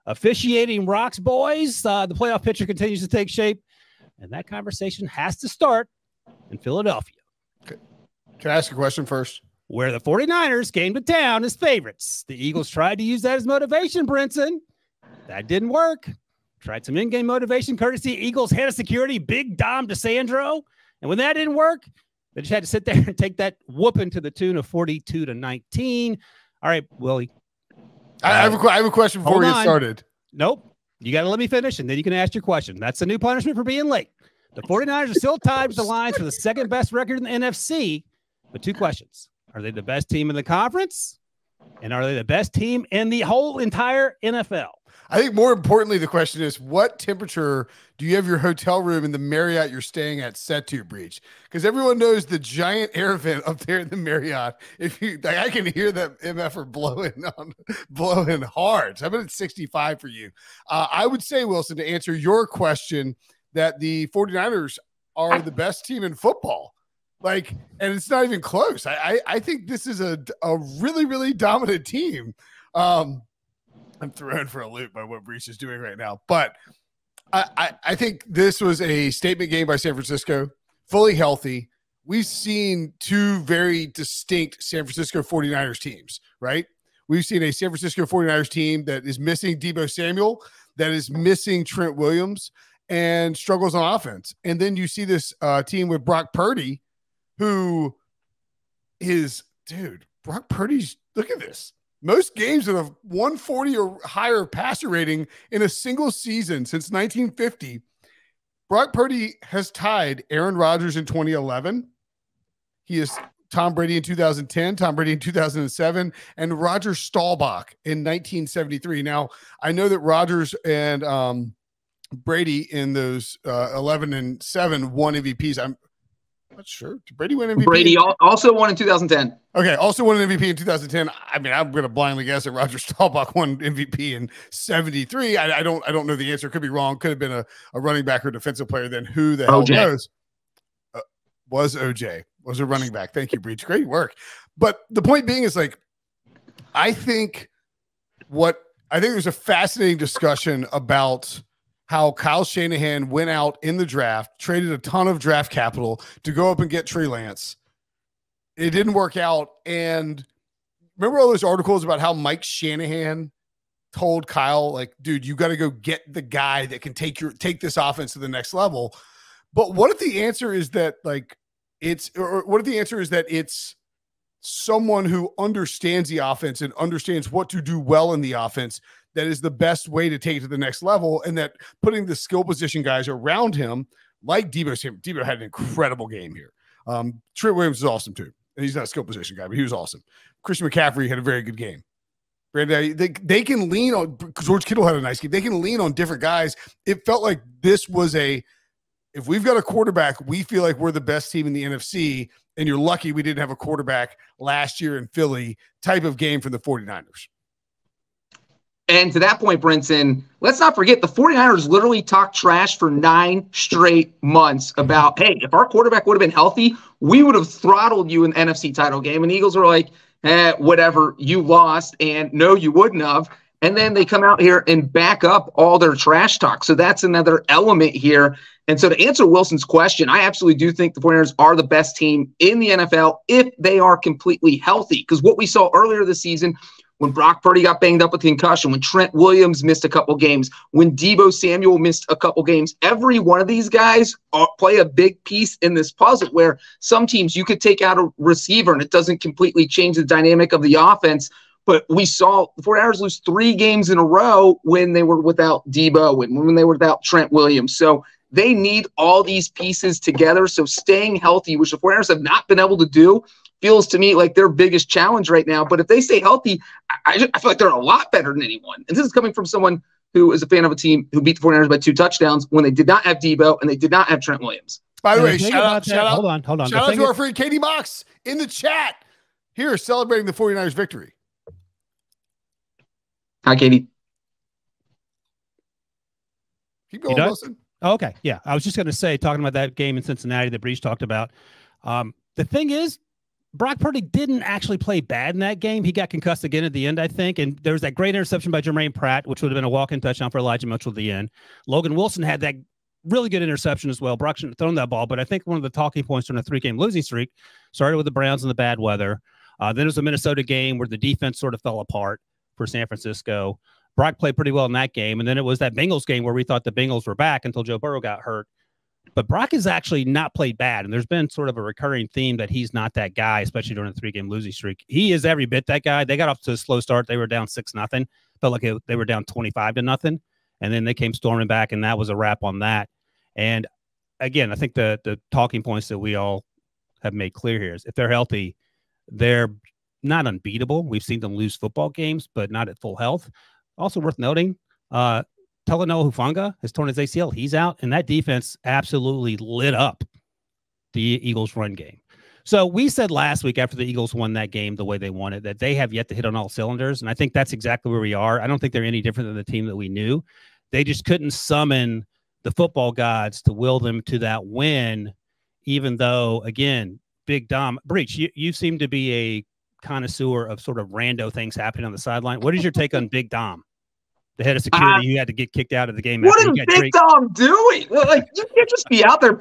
Officiating rocks, boys. The playoff picture continues to take shape, and that conversation has to start in Philadelphia. Can I ask a question first? Where the 49ers came to town as favorites. The Eagles tried to use that as motivation, Brinson. That didn't work. Tried some in-game motivation, courtesy Eagles head of security, Big Dom DeSandro. And when that didn't work, they just had to sit there and take that whooping to the tune of 42-19. All right, Willie. I have a question before we get started. Nope. You got to let me finish, and then you can ask your question. That's the new punishment for being late. The 49ers are still tied with the Lions for the second best record in the NFC. But two questions. Are they the best team in the conference? And are they the best team in the whole entire NFL? I think more importantly, the question is, what temperature do you have your hotel room in the Marriott you're staying at set to, Breach? Because everyone knows the giant air vent up there in the Marriott. If you, like, I can hear that MFer blowing hard. So I'm at 65 for you. I would say, Wilson, to answer your question, that the 49ers are the best team in football. Like, and it's not even close. I think this is a really, really dominant team. I'm thrown for a loop by what Breach is doing right now. But I think this was a statement game by San Francisco, fully healthy. We've seen two very distinct San Francisco 49ers teams, right? We've seen a San Francisco 49ers team that is missing Deebo Samuel, that is missing Trent Williams, and struggles on offense. And then you see this team with Brock Purdy, who is, dude, Brock Purdy's, look at this. Most games with a 140 or higher passer rating in a single season since 1950. Brock Purdy has tied Aaron Rodgers in 2011. He is Tom Brady in 2010, Tom Brady in 2007, and Roger Staubach in 1973. Now, I know that Rodgers and Brady in those 11 and 7 won MVPs. I'm not sure. Did Brady win MVP? Brady also won in 2010. Okay, also won an MVP in 2010. I mean, I'm going to blindly guess that Roger Staubach won MVP in 73. I don't know the answer. Could be wrong. Could have been a running back or defensive player. Then who the hell knows? Was OJ. Was a running back. Thank you, Breach. Great work. But the point being is, like, I think there's a fascinating discussion about how Kyle Shanahan went out in the draft, traded a ton of draft capital to go up and get Trey Lance. It didn't work out. And remember all those articles about how Mike Shanahan told Kyle, like, dude, you got to go get the guy that can take this offense to the next level. But what if the answer is that, like, what if the answer is that it's someone who understands the offense and understands what to do well in the offense that is the best way to take it to the next level, and that putting the skill position guys around him, like Deebo Samuel. Deebo had an incredible game here. Trent Williams is awesome too. And he's not a skill position guy, but he was awesome. Christian McCaffrey had a very good game. Brandon, they can lean on, George Kittle had a nice game. They can lean on different guys. It felt like this was if we've got a quarterback, we feel like we're the best team in the NFC, and you're lucky we didn't have a quarterback last year in Philly type of game for the 49ers. And to that point, Brinson, let's not forget the 49ers literally talked trash for 9 straight months about, hey, if our quarterback would have been healthy, we would have throttled you in the NFC title game. And the Eagles were like, whatever, you lost. And no, you wouldn't have. And then they come out here and back up all their trash talk. So that's another element here. And so to answer Wilson's question, I absolutely do think the 49ers are the best team in the NFL if they are completely healthy. Because what we saw earlier this season, when Brock Purdy got banged up with concussion, when Trent Williams missed a couple games, when Deebo Samuel missed a couple games, every one of these guys play a big piece in this puzzle where some teams you could take out a receiver and it doesn't completely change the dynamic of the offense. But we saw the 49ers lose 3 games in a row when they were without Deebo and when they were without Trent Williams. So they need all these pieces together. So staying healthy, which the 49ers have not been able to do, feels to me like their biggest challenge right now. But if they stay healthy, I feel like they're a lot better than anyone. And this is coming from someone who is a fan of a team who beat the 49ers by 2 touchdowns when they did not have Deebo and they did not have Trent Williams. By the way, shout out. Hold on. Shout out to our friend Katie Mox in the chat here celebrating the 49ers victory. Hi, Katie. Keep going, Wilson. Okay. Yeah. I was just going to say, talking about that game in Cincinnati that Breach talked about. The thing is, Brock Purdy didn't actually play bad in that game. He got concussed again at the end, I think. And there was that great interception by Jermaine Pratt, which would have been a walk-in touchdown for Elijah Mitchell at the end. Logan Wilson had that really good interception as well. Brock shouldn't have thrown that ball, but I think one of the talking points during a 3-game losing streak started with the Browns and the bad weather. Then it was a Minnesota game where the defense sort of fell apart for San Francisco. Brock played pretty well in that game. And then it was that Bengals game where we thought the Bengals were back until Joe Burrow got hurt. But Brock has actually not played bad, and there's been sort of a recurring theme that he's not that guy, especially during a 3-game losing streak. He is every bit that guy. They got off to a slow start. They were down 6-0. Felt like they were down 25-0, and then they came storming back, and that was a wrap on that. And again, I think the talking points that we all have made clear here is if they're healthy, they're not unbeatable. We've seen them lose football games, but not at full health. Also worth noting, Talanoa Hufanga has torn his ACL. He's out, and that defense absolutely lit up the Eagles' run game. So we said last week after the Eagles won that game the way they won it, that they have yet to hit on all cylinders, and I think that's exactly where we are. I don't think they're any different than the team that we knew. They just couldn't summon the football gods to will them to that win, even though, again, Big Dom. Breach, you seem to be a connoisseur of sort of rando things happening on the sideline. What is your take on Big Dom? The head of security, you had to get kicked out of the game. What is Big Dom doing? Like, you can't just be out there.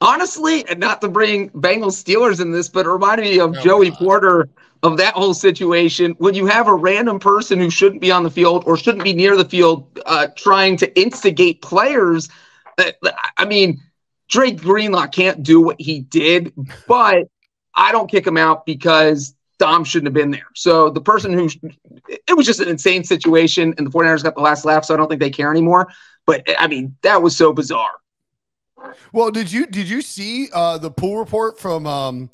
Honestly, and not to bring Bengals Steelers in this, but it reminded me of Joey Porter of that whole situation. When you have a random person who shouldn't be on the field or shouldn't be near the field trying to instigate players. I mean, Drake Greenlaw can't do what he did, but I don't kick him out because Dom shouldn't have been there. So the person it was just an insane situation, and the 49ers got the last laugh, so I don't think they care anymore. But, I mean, that was so bizarre. Well, did you see the pool report from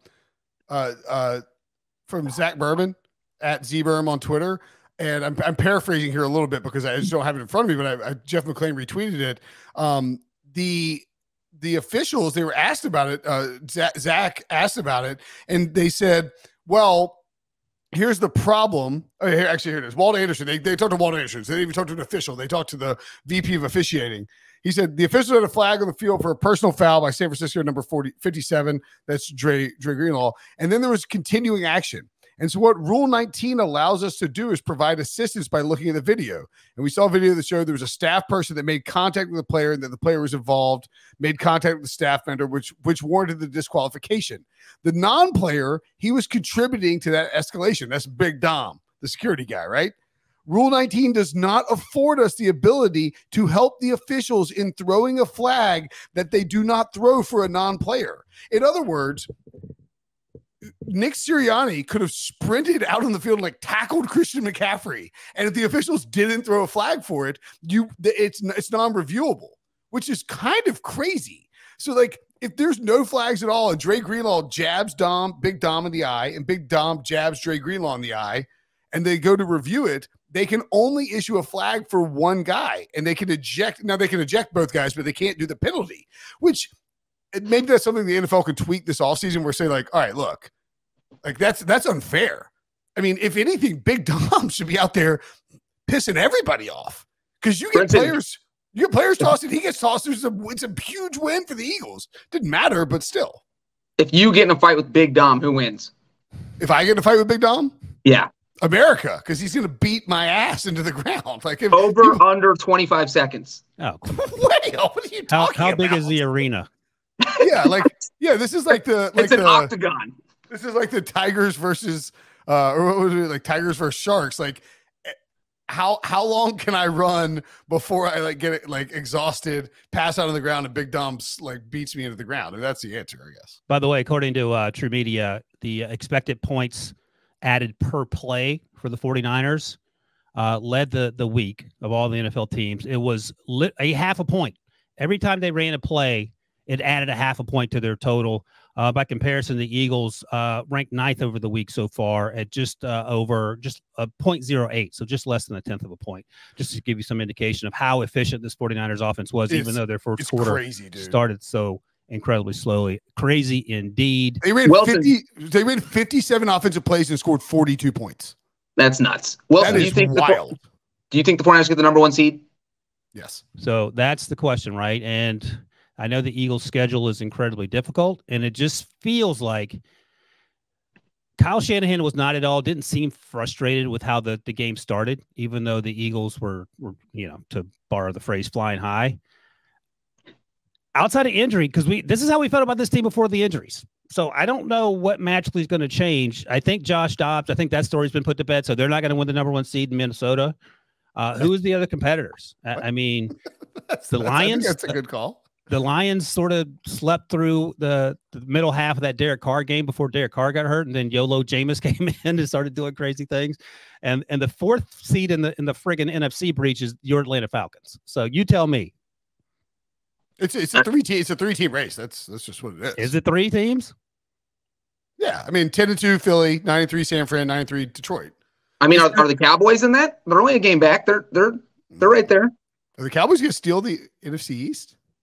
Zach Berman at ZBerm on Twitter? And I'm paraphrasing here a little bit because I just don't have it in front of me, but Jeff McClain retweeted it. The officials, they were asked about it. Zach asked about it, and they said, well, here's the problem. Here it is. Walt Anderson. They talked to Walt Anderson. They didn't even talk to an official. They talked to the VP of officiating. He said the official had a flag on the field for a personal foul by San Francisco number 57. That's Dre Greenlaw. And then there was continuing action. And so what Rule 19 allows us to do is provide assistance by looking at the video. And we saw a video that showed there was a staff person that made contact with the player and that the player was involved, made contact with the staff member, which warranted the disqualification. The non-player, he was contributing to that escalation. That's Big Dom, the security guy, right? Rule 19 does not afford us the ability to help the officials in throwing a flag that they do not throw for a non-player. In other words, Nick Sirianni could have sprinted out on the field and like tackled Christian McCaffrey. And if the officials didn't throw a flag for it, it's non-reviewable, which is kind of crazy. So like if there's no flags at all and Dre Greenlaw jabs Big Dom in the eye and Big Dom jabs Dre Greenlaw in the eye and they go to review it, they can only issue a flag for one guy and they can eject. Now they can eject both guys, but they can't do the penalty, which maybe that's something the NFL could tweak this offseason where say like, all right, look, like that's unfair. I mean, if anything, Big Dom should be out there pissing everybody off because you get players tossed and he gets tossed. It's a huge win for the Eagles. Didn't matter, but still. If you get in a fight with Big Dom, who wins? If I get in a fight with Big Dom? Yeah. America, because he's going to beat my ass into the ground. Like under 25 seconds. Oh, what are you talking about? How big is the arena? Yeah, this is like it's an octagon. This is like the Tigers versus or what was it, like Tigers versus Sharks. Like how long can I run before I like get like exhausted, pass out on the ground, and Big Dom like beats me into the ground? And that's the answer, I guess. By the way, according to True Media, the expected points added per play for the 49ers led the week of all the NFL teams. It was a half a point. Every time they ran a play, it added a half a point to their total. By comparison, the Eagles ranked 9th over the week so far at just over a 0.08, so just less than a tenth of a point, just to give you some indication of how efficient this 49ers offense was, even though their first quarter started so incredibly slowly. Crazy indeed. They ran 57 offensive plays and scored 42 points. That's nuts. Wilson, do you think wild. Do you think the 49ers get the number 1 seed? Yes. So that's the question, right? And I know the Eagles' schedule is incredibly difficult, and it just feels like Kyle Shanahan was not at all, didn't seem frustrated with how the game started, even though the Eagles were, to borrow the phrase, flying high. Outside of injury, because this is how we felt about this team before the injuries. So I don't know what magically is going to change. I think Josh Dobbs, I think that story's been put to bed, so they're not going to win the number 1 seed in Minnesota. Who is the other competitors? I mean, the Lions. That's a good call. The Lions sort of slept through the middle half of that Derek Carr game before Derek Carr got hurt, and then Yolo Jameis came in and started doing crazy things. And the 4th seed in the friggin' NFC breach is your Atlanta Falcons. So you tell me. It's a 3-team race. That's just what it is. Is it 3 teams? Yeah, I mean 10-2 Philly, 9-3 San Fran, 9-3 Detroit. I mean, are the Cowboys in that? They're only a game back. They're right there. Are the Cowboys going to steal the NFC East?